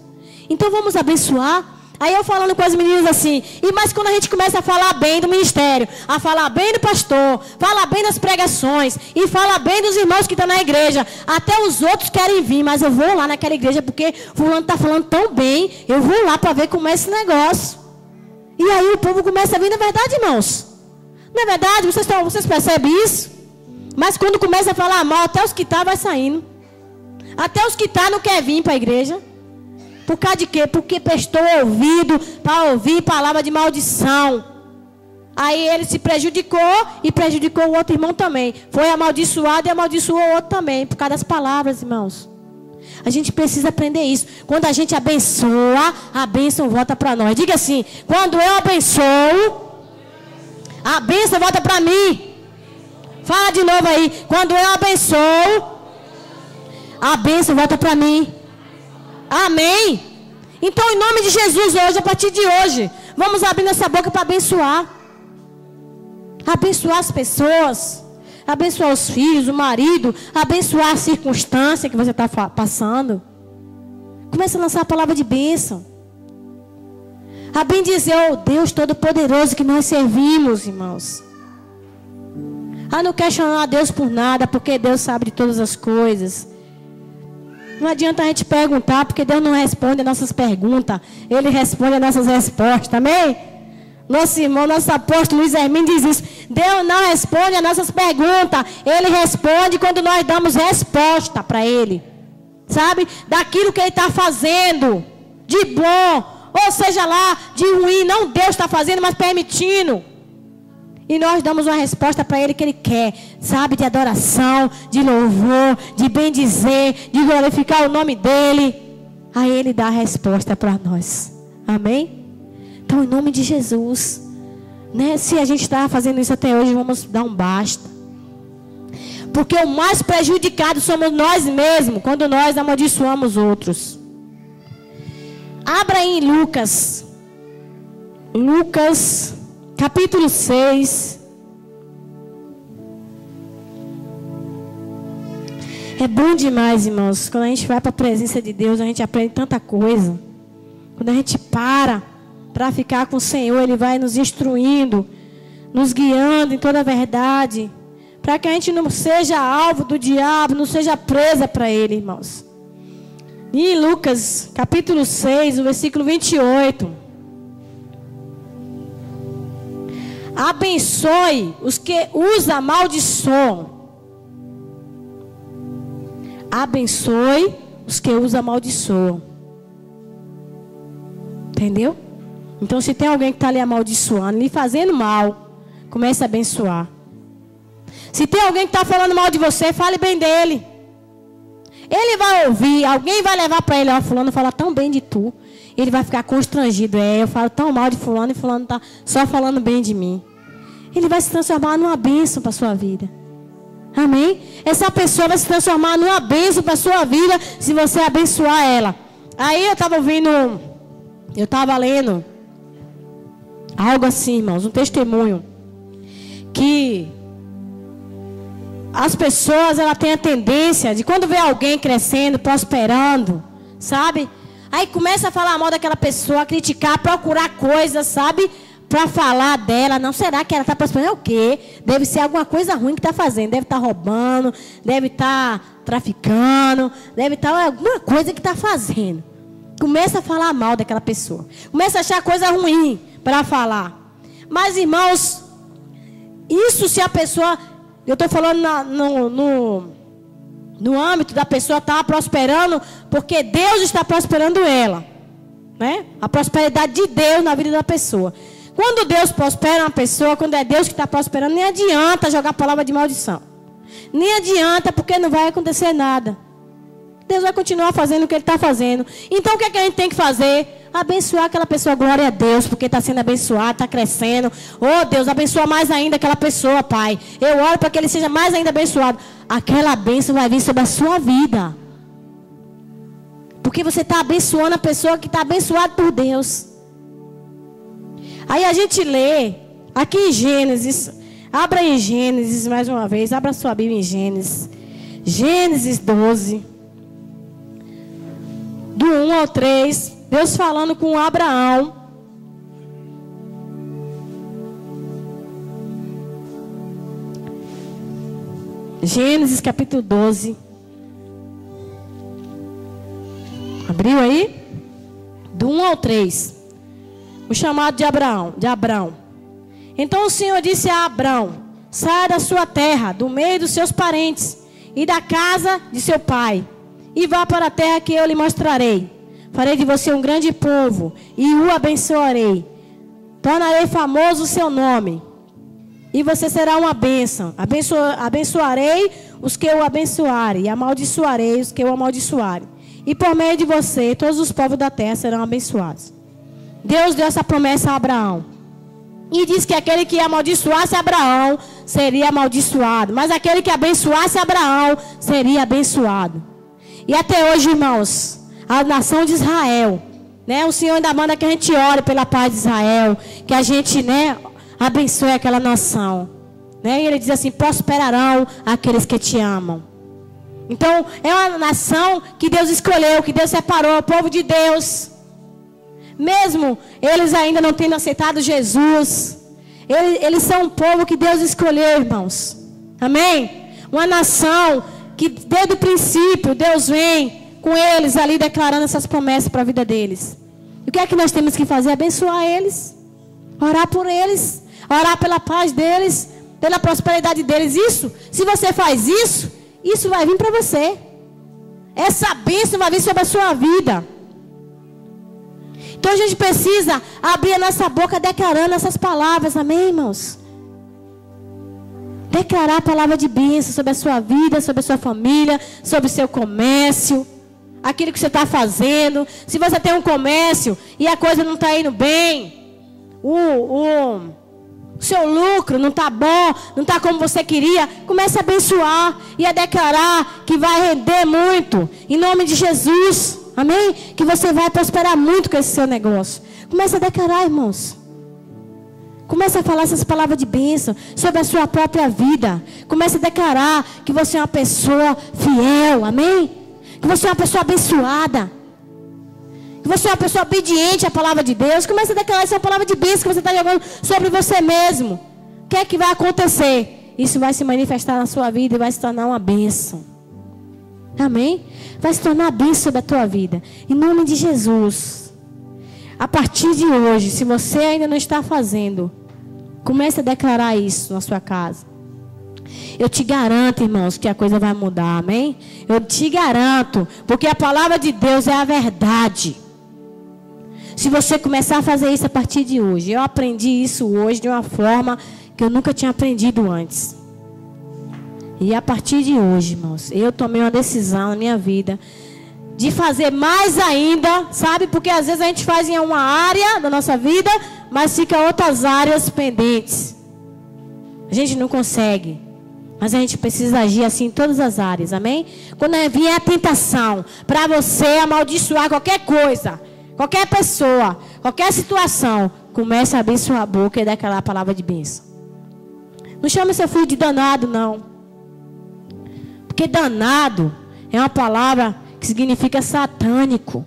Então vamos abençoar. Aí eu falando com as meninas assim, mas quando a gente começa a falar bem do ministério, a falar bem do pastor, falar bem das pregações, e falar bem dos irmãos que estão na igreja, até os outros querem vir, mas eu vou lá naquela igreja porque fulano está falando tão bem, eu vou lá para ver como é esse negócio. E aí o povo começa a vir, não é verdade, irmãos? Não é verdade? Vocês percebem isso? Mas quando começa a falar mal, até os que estão vai saindo. Até os que estão não querem vir para a igreja. Por causa de quê? Porque prestou ouvido para ouvir palavra de maldição. Aí ele se prejudicou e prejudicou o outro irmão também. Foi amaldiçoado e amaldiçoou o outro também. Por causa das palavras, irmãos. A gente precisa aprender isso. Quando a gente abençoa, a bênção volta para nós. Diga assim, quando eu abençoo, a bênção volta para mim. Fala de novo aí. Quando eu abençoo, a bênção volta para mim. Amém? Então, em nome de Jesus, hoje, a partir de hoje, vamos abrir nossa boca para abençoar. Abençoar as pessoas. Abençoar os filhos, o marido. Abençoar a circunstância que você está passando. Comece a lançar a palavra de bênção. A bem dizer, oh Deus Todo-Poderoso que nós servimos, irmãos. A não questionar a Deus por nada, porque Deus sabe de todas as coisas. Não adianta a gente perguntar, porque Deus não responde as nossas perguntas. Ele responde as nossas respostas, amém? Nosso irmão, nosso apóstolo Luiz Hermínio diz isso. Deus não responde as nossas perguntas. Ele responde quando nós damos resposta para Ele. Sabe? Daquilo que Ele está fazendo. De bom. Ou seja lá, de ruim. Não Deus está fazendo, mas permitindo. E nós damos uma resposta para Ele que Ele quer. Sabe? De adoração, de louvor, de bendizer, de glorificar o nome dEle. Aí Ele dá a resposta para nós. Amém? Então, em nome de Jesus. Né? Se a gente está fazendo isso até hoje, vamos dar um basta. Porque o mais prejudicado somos nós mesmos. Quando nós amaldiçoamos outros. Abra aí em Lucas. Lucas, capítulo 6. É bom demais, irmãos. Quando a gente vai para a presença de Deus, a gente aprende tanta coisa. Quando a gente para ficar com o Senhor, Ele vai nos instruindo, nos guiando em toda a verdade. Para que a gente não seja alvo do diabo, não seja presa para ele, irmãos. E em Lucas, capítulo 6, o versículo 28. Abençoe os que os amaldiçoam. Abençoe os que os amaldiçoam. Entendeu? Então, se tem alguém que está lhe amaldiçoando, lhe fazendo mal, comece a abençoar. Se tem alguém que está falando mal de você, fale bem dele. Ele vai ouvir, alguém vai levar para ele, ó, fulano fala tão bem de tu. Ele vai ficar constrangido. Eu falo tão mal de fulano e fulano está só falando bem de mim. ele vai se transformar numa bênção para a sua vida. Amém? Essa pessoa vai se transformar numa bênção para a sua vida se você abençoar ela. Aí eu estava lendo algo assim, irmãos, um testemunho. Que as pessoas, ela tem a tendência de quando vê alguém crescendo, prosperando, sabe? Aí começa a falar mal daquela pessoa, a criticar, procurar coisas, sabe? Para falar dela. Não, será que ela está prosperando? É o quê? Deve ser alguma coisa ruim que está fazendo. Deve estar roubando, deve estar traficando, deve estar alguma coisa que está fazendo. Começa a falar mal daquela pessoa. Começa a achar coisa ruim para falar. Mas, irmãos, isso se a pessoa... Eu estou falando no âmbito da pessoa estar prosperando, porque Deus está prosperando ela, né? A prosperidade de Deus na vida da pessoa. Quando Deus prospera uma pessoa, quando é Deus que está prosperando, nem adianta jogar palavra de maldição. Nem adianta, porque não vai acontecer nada. Deus vai continuar fazendo o que Ele está fazendo. Então o que é que a gente tem que fazer? Abençoar aquela pessoa, glória a Deus, porque está sendo abençoado, está crescendo. Oh Deus, abençoa mais ainda aquela pessoa, Pai. Eu oro para que ele seja mais ainda abençoado. Aquela bênção vai vir sobre a sua vida. Porque você está abençoando a pessoa que está abençoada por Deus. Aí a gente lê aqui em Gênesis. Abra em Gênesis mais uma vez. Abra sua Bíblia em Gênesis. Gênesis 12. Do 1 ao 3. Deus falando com Abraão. Gênesis capítulo 12. Abriu aí? Do 1 ao 3. O chamado de Abraão. Então o Senhor disse a Abraão: saia da sua terra, do meio dos seus parentes e da casa de seu pai, e vá para a terra que eu lhe mostrarei. Farei de você um grande povo e o abençoarei. Tornarei famoso o seu nome. E você será uma bênção. Abençoarei os que o abençoarem. E amaldiçoarei os que o amaldiçoarem. E por meio de você, todos os povos da terra serão abençoados. Deus deu essa promessa a Abraão. E disse que aquele que amaldiçoasse Abraão seria amaldiçoado. Mas aquele que abençoasse Abraão seria abençoado. E até hoje, irmãos, a nação de Israel, né? O Senhor ainda manda que a gente ore pela paz de Israel, que a gente, né, abençoe aquela nação, né? E ele diz assim: prosperarão aqueles que te amam. Então é uma nação que Deus escolheu, que Deus separou, o povo de Deus. Mesmo eles ainda não tendo aceitado Jesus, eles são um povo que Deus escolheu, irmãos. Amém? Uma nação que desde o princípio Deus vem com eles ali declarando essas promessas para a vida deles. E o que é que nós temos que fazer? Abençoar eles, orar por eles, orar pela paz deles, pela prosperidade deles. Isso, se você faz isso, isso vai vir para você. Essa bênção vai vir sobre a sua vida. Então a gente precisa abrir a nossa boca declarando essas palavras, amém, irmãos? Declarar a palavra de bênção sobre a sua vida, sobre a sua família, sobre o seu comércio, aquilo que você está fazendo. Se você tem um comércio e a coisa não está indo bem, o seu lucro não está bom, não está como você queria, comece a abençoar e a declarar que vai render muito, em nome de Jesus, amém? Que você vai prosperar muito com esse seu negócio. Comece a declarar, irmãos. Comece a falar essas palavras de bênção sobre a sua própria vida. Comece a declarar que você é uma pessoa fiel, amém? Que você é uma pessoa abençoada. Que você é uma pessoa obediente à palavra de Deus. Comece a declarar essa palavra de bênção que você está jogando sobre você mesmo. O que é que vai acontecer? Isso vai se manifestar na sua vida e vai se tornar uma bênção. Amém? Vai se tornar uma bênção sobre a tua vida. Em nome de Jesus. A partir de hoje, se você ainda não está fazendo, comece a declarar isso na sua casa. Eu te garanto, irmãos, que a coisa vai mudar, amém? Eu te garanto, porque a palavra de Deus é a verdade. Se você começar a fazer isso a partir de hoje, eu aprendi isso hoje de uma forma que eu nunca tinha aprendido antes. E a partir de hoje, irmãos, eu tomei uma decisão na minha vida de fazer mais ainda, sabe? Porque às vezes a gente faz em uma área da nossa vida, mas fica outras áreas pendentes. gente não consegue. Mas a gente precisa agir assim em todas as áreas, amém? Quando vier a tentação para você amaldiçoar qualquer coisa, qualquer pessoa, qualquer situação, comece a abrir sua boca e dar aquela palavra de bênção. Não chame seu filho de danado, não. Porque danado é uma palavra que significa satânico,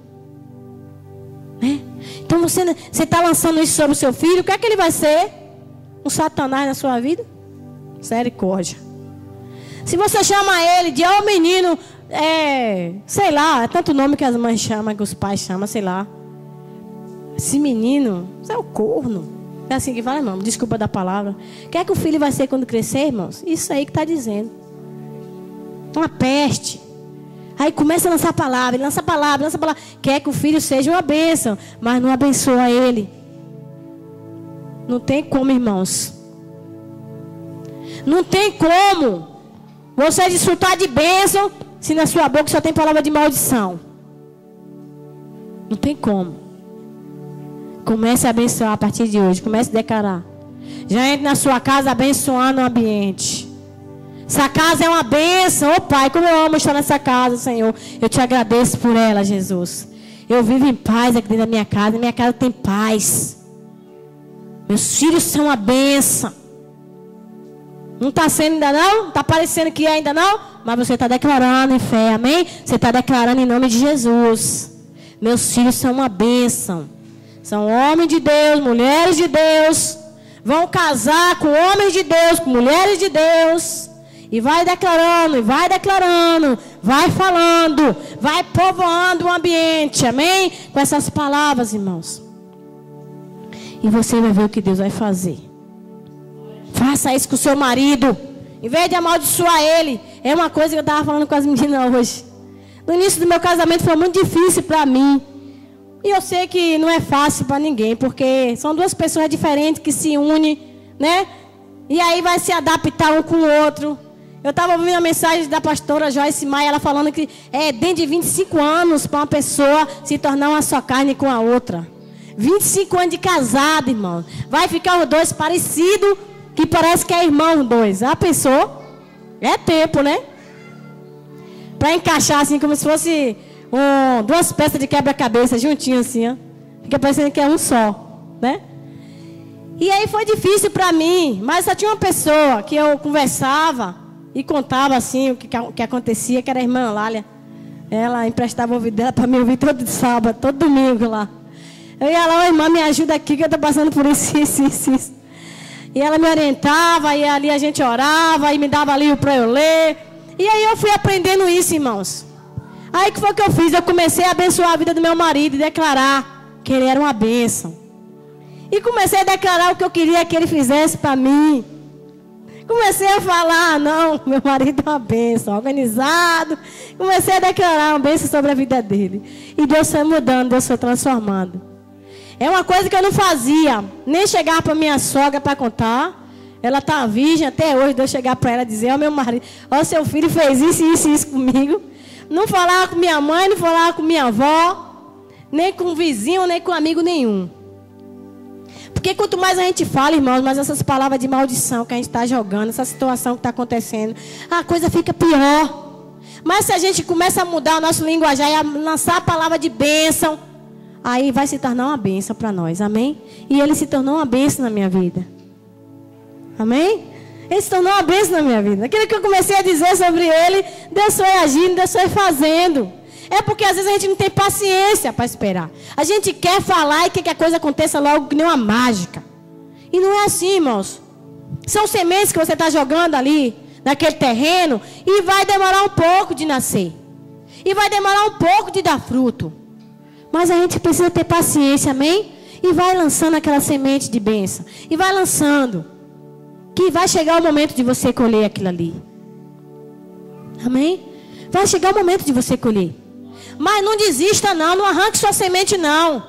né? Então você está lançando isso sobre o seu filho, o que é que ele vai ser? Um satanás na sua vida? Misericórdia. Se você chama ele de menino, sei lá, é tanto nome que as mães chamam, que os pais chamam, sei lá. Esse menino, isso é o corno. É assim que fala, irmão, desculpa da palavra. O que é que o filho vai ser quando crescer, irmãos? Isso aí que está dizendo. Uma peste. Aí começa a lançar palavra, ele lança palavra, lança palavra. Quer que o filho seja uma bênção, mas não abençoa ele. Não tem como, irmãos. Não tem como você desfrutar de bênção se na sua boca só tem palavra de maldição. Não tem como. Comece a abençoar a partir de hoje. Comece a declarar. Já entre na sua casa abençoando o ambiente. Essa casa é uma bênção. Oh Pai, como eu amo estar nessa casa, Senhor. Eu te agradeço por ela, Jesus. Eu vivo em paz aqui dentro da minha casa. Minha casa tem paz. Meus filhos são uma bênção. Não está sendo ainda não? Está parecendo que é ainda não? Mas você está declarando em fé, amém? Você está declarando em nome de Jesus. Meus filhos são uma bênção. São homens de Deus, mulheres de Deus. Vão casar com homens de Deus, com mulheres de Deus. E vai declarando, e vai declarando. Vai falando, vai povoando o ambiente, amém? Com essas palavras, irmãos. E você vai ver o que Deus vai fazer. Faça isso com o seu marido. Em vez de amaldiçoar ele. É uma coisa que eu estava falando com as meninas hoje. No início do meu casamento foi muito difícil para mim. E eu sei que não é fácil para ninguém. Porque são duas pessoas diferentes que se unem, né? E aí vai se adaptar um com o outro. Eu estava ouvindo a mensagem da pastora Joyce Maia. Ela falando que dentro de 25 anos para uma pessoa se tornar uma só carne com a outra. 25 anos de casado, irmão. Vai ficar os dois parecidos. Que parece que é irmão dois. Já pensou? É tempo, né? Para encaixar assim, como se fosse duas peças de quebra-cabeça juntinho assim, ó. Fica parecendo que é um só, né? E aí foi difícil para mim. Mas só tinha uma pessoa que eu conversava e contava assim o que acontecia, que era a irmã Lália. Ela emprestava o ouvido dela para me ouvir todo sábado, todo domingo lá. Eu ia lá, irmã, me ajuda aqui que eu estou passando por isso. E ela me orientava, e ali a gente orava, e me dava livro para eu ler. E aí eu fui aprendendo isso, irmãos. Aí que foi que eu fiz? Eu comecei a abençoar a vida do meu marido e declarar que ele era uma bênção. E comecei a declarar o que eu queria que ele fizesse para mim. Comecei a falar, não, meu marido é uma bênção, organizado. Comecei a declarar uma bênção sobre a vida dele. E Deus foi mudando, Deus foi transformando. É uma coisa que eu não fazia. Nem chegar para minha sogra para contar. Ela está virgem até hoje. De eu chegar para ela e dizer, ó meu marido, ó seu filho fez isso comigo. Não falava com minha mãe, não falava com minha avó. Nem com vizinho, nem com amigo nenhum. Porque quanto mais a gente fala, irmãos, mais essas palavras de maldição que a gente está jogando, essa situação que está acontecendo, a coisa fica pior. Mas se a gente começa a mudar o nosso linguajar e a lançar a palavra de bênção, aí vai se tornar uma bênção para nós, amém? E ele se tornou uma bênção na minha vida. Amém? Ele se tornou uma bênção na minha vida. Aquilo que eu comecei a dizer sobre ele, Deus foi agindo, Deus foi fazendo. É porque às vezes a gente não tem paciência para esperar. A gente quer falar e quer que a coisa aconteça logo que nem uma mágica. E não é assim, irmãos. São sementes que você está jogando ali, naquele terreno, e vai demorar um pouco de nascer. E vai demorar um pouco de dar fruto. Mas a gente precisa ter paciência, amém? E vai lançando aquela semente de bênção. E vai lançando. Que vai chegar o momento de você colher aquilo ali. Amém? Vai chegar o momento de você colher. Mas não desista não, não arranque sua semente não.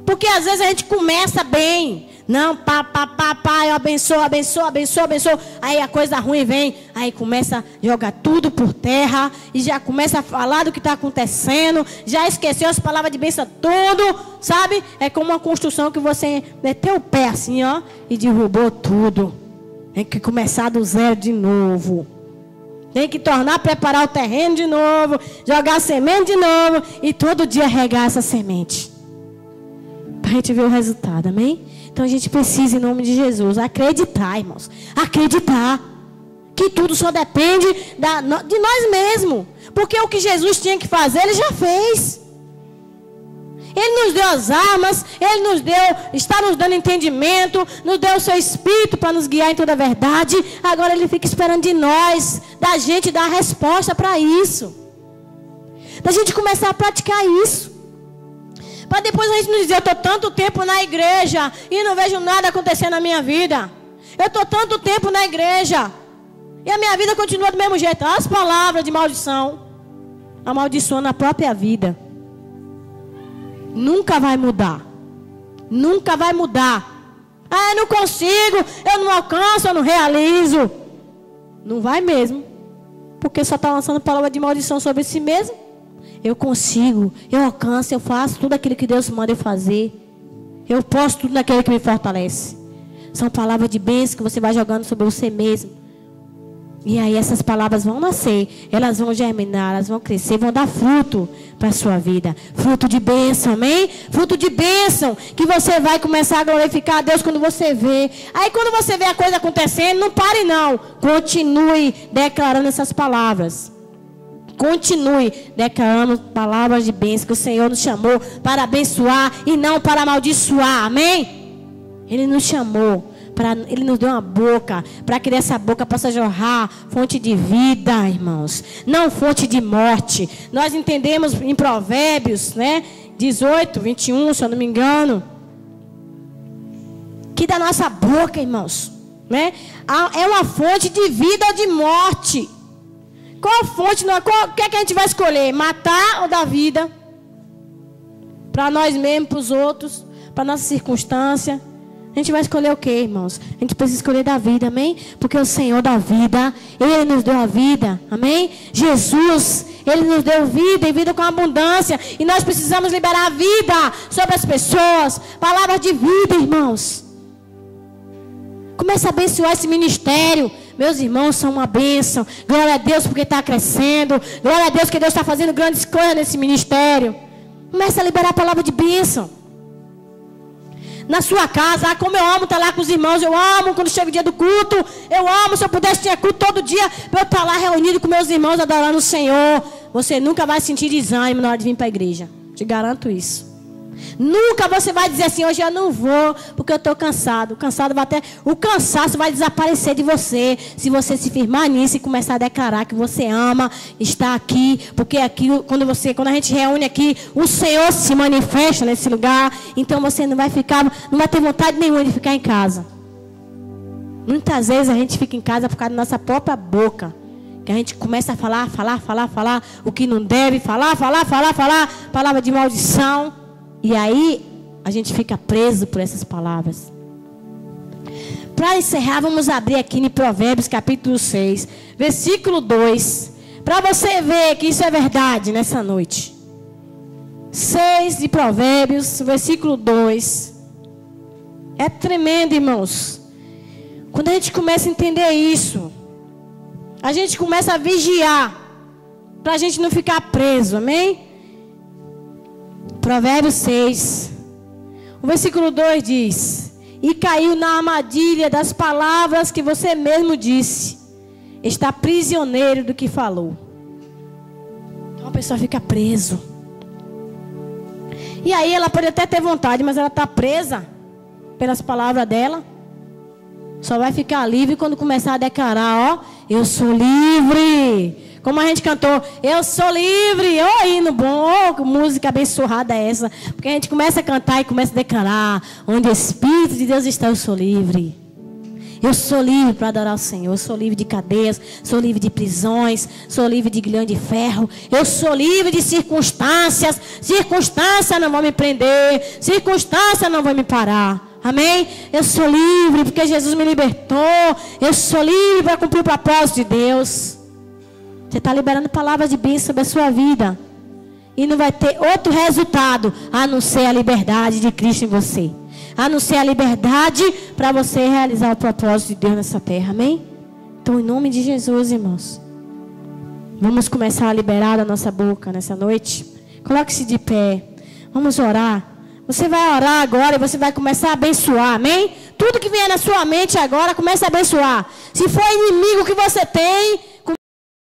Porque às vezes a gente começa bem. Não, eu abençoo. Aí a coisa ruim vem. Aí começa a jogar tudo por terra. E já começa a falar do que está acontecendo. Já esqueceu as palavras de bênção tudo. Sabe? É como uma construção que você meteu o pé assim, ó. E derrubou tudo. Tem que começar do zero de novo. Tem que preparar o terreno de novo, jogar a semente de novo e todo dia regar essa semente. Para a gente ver o resultado, amém? Então a gente precisa, em nome de Jesus, acreditar, irmãos. Acreditar que tudo só depende de nós mesmos. Porque o que Jesus tinha que fazer, Ele já fez. Ele nos deu as armas, Ele está nos dando entendimento, nos deu o seu Espírito para nos guiar em toda a verdade. Agora Ele fica esperando de nós, da gente dar a resposta para isso. Da gente começar a praticar isso. Para depois a gente não dizer, eu estou tanto tempo na igreja e não vejo nada acontecer na minha vida. Eu estou tanto tempo na igreja e a minha vida continua do mesmo jeito. As palavras de maldição amaldiçoam na própria vida. Nunca vai mudar. Nunca vai mudar. Ah, eu não consigo, eu não alcanço, eu não realizo. Não vai mesmo. Porque só está lançando palavra de maldição sobre si mesmo. Eu consigo, eu alcanço, eu faço tudo aquilo que Deus manda eu fazer. Eu posso tudo naquele que me fortalece. São palavras de bênção que você vai jogando sobre você mesmo. E aí essas palavras vão nascer, elas vão germinar, elas vão crescer, vão dar fruto para a sua vida. Fruto de bênção, amém? Fruto de bênção, que você vai começar a glorificar a Deus quando você vê. Aí quando você vê a coisa acontecendo, não pare não. Continue declarando essas palavras. Continue declarando palavras de bênção, que o Senhor nos chamou para abençoar e não para amaldiçoar, amém? Ele nos chamou. Ele nos deu uma boca, para que dessa boca possa jorrar fonte de vida, irmãos, não fonte de morte. Nós entendemos em Provérbios, 18, 21, se eu não me engano, que da nossa boca, irmãos, é uma fonte de vida ou de morte. Qual fonte, o que é que a gente vai escolher? Matar ou dar vida? Para nós mesmos, para os outros, para nossa circunstância. A gente vai escolher o que, irmãos? A gente precisa escolher da vida, amém? Porque o Senhor da vida, Ele nos deu a vida, amém? Jesus, Ele nos deu vida e vida com abundância. E nós precisamos liberar a vida sobre as pessoas. Palavras de vida, irmãos. Comece a abençoar esse ministério. Meus irmãos são uma bênção. Glória a Deus porque está crescendo. Glória a Deus que Deus está fazendo grandes coisas nesse ministério. Comece a liberar a palavra de bênção. Na sua casa, como eu amo estar lá com os irmãos. Eu amo quando chega o dia do culto. Eu amo, se eu pudesse ter culto todo dia, para eu estar lá reunido com meus irmãos, adorando o Senhor. Você nunca vai sentir desânimo na hora de vir para a igreja. Te garanto isso. Nunca você vai dizer assim, hoje eu não vou, porque eu estou cansado. O cansaço vai desaparecer de você, se você se firmar nisso e começar a declarar que você ama estar aqui. Porque aqui, quando a gente reúne aqui, o Senhor se manifesta nesse lugar. Então você não vai ter vontade nenhuma de ficar em casa. Muitas vezes a gente fica em casa por causa da nossa própria boca. Que a gente começa a falar o que não deve, falar, palavra de maldição. E aí, a gente fica preso por essas palavras. Para encerrar, vamos abrir aqui em Provérbios capítulo 6, versículo 2. Para você ver que isso é verdade nessa noite. 6 de Provérbios, versículo 2. É tremendo, irmãos. Quando a gente começa a entender isso, a gente começa a vigiar. Para a gente não ficar preso, amém? Provérbios 6, o versículo 2 diz: e caiu na armadilha das palavras que você mesmo disse, está prisioneiro do que falou. Então a pessoa fica preso. E aí ela pode até ter vontade, mas ela está presa pelas palavras dela. Só vai ficar livre quando começar a declarar, eu sou livre. Como a gente cantou, eu sou livre. Hino bom, música abençoada é essa. Porque a gente começa a cantar e começa a declarar, onde o Espírito de Deus está, eu sou livre. Eu sou livre para adorar o Senhor. Eu sou livre de cadeias, sou livre de prisões, sou livre de grilhão de ferro. Eu sou livre de circunstâncias. Circunstâncias não vão me prender, circunstâncias não vão me parar. Amém? Eu sou livre porque Jesus me libertou. Eu sou livre para cumprir o propósito de Deus. Você está liberando palavras de bênção sobre a sua vida. E não vai ter outro resultado a não ser a liberdade de Cristo em você. a não ser a liberdade para você realizar o propósito de Deus nessa terra, amém? Então, em nome de Jesus, irmãos, vamos começar a liberar da nossa boca nessa noite. Coloque-se de pé, vamos orar. Você vai orar agora e você vai começar a abençoar, amém? Tudo que vier na sua mente agora, comece a abençoar. Se for inimigo que você tem,